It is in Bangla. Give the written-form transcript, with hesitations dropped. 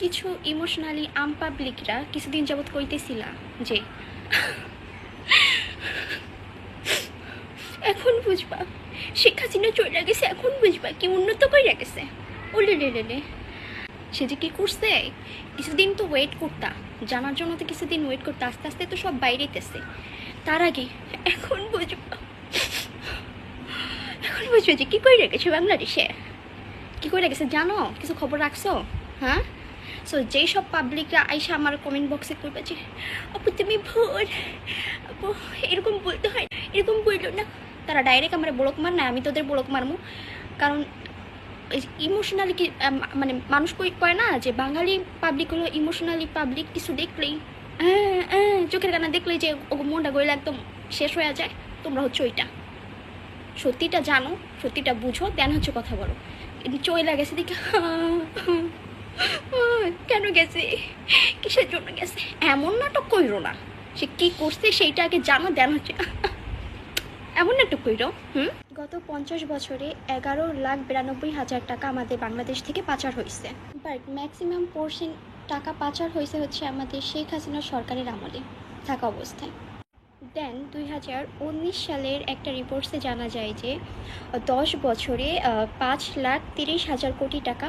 কিছু ইমোশনালি আনপাবলিকরা কিছুদিন যাবৎ কইতেছিলা যে এখন বুঝবা শেখ হাসিনা চলে গেছে, এখন বুঝবা কি উন্নত করে গেছে। ওলে রে রে রে, সে যে কী করছে, কিছুদিন তো ওয়েট করতা, জানার জন্য তো কিছুদিন ওয়েট করতে, আস্তে আস্তে তো সব বাইরেতেছে। তার আগে এখন বুঝবা, এখন বুঝবে যে কী করে রেখেছে বাংলাদেশে, কী করে রেখেছে জানো? কিছু খবর রাখছো? হ্যাঁ। সো যেই সব পাবলিকরা আইসা আমার কমেন্ট বক্সে করবে যে আপু তুমি ভুল, আপু এরকম বলতে হয়, এরকম বললো না, তারা ডাইরেক্ট আমার বলক মার না, আমি তোদের বলক মারমু। কারণ ইমোশনালি কি মানে মানুষ কয় না যে বাঙালি পাবলিক হলো ইমোশনালি পাবলিক, কিছু দেখলেই চোখের কানা দেখলেই যে ও মনটা গইলে একদম শেষ হয়ে যায়। তোমরা হচ্ছে ওইটা, সত্যিটা জানো, সত্যিটা বুঝো, দেন হচ্ছে কথা বলো। চইলা গেছে দেখে কেন গেছে, কিসের জন্য গেছে, এমন নাটক কইরো না। সে কি করছে সেইটা আগে জানো, দেন হচ্ছে এমন নাটক কইরো। গত 50 বছরে 11,92,000 টাকা আমাদের বাংলাদেশ থেকে পাচার হয়েছে, বাট ম্যাক্সিমাম পোর্শন টাকা পাচার হয়েছে হচ্ছে আমাদের শেখ হাসিনা সরকারের আমলে থাকা অবস্থায়। দেন 2019 সালের একটা রিপোর্টসে জানা যায় যে 10 বছরে 5,30,000 কোটি টাকা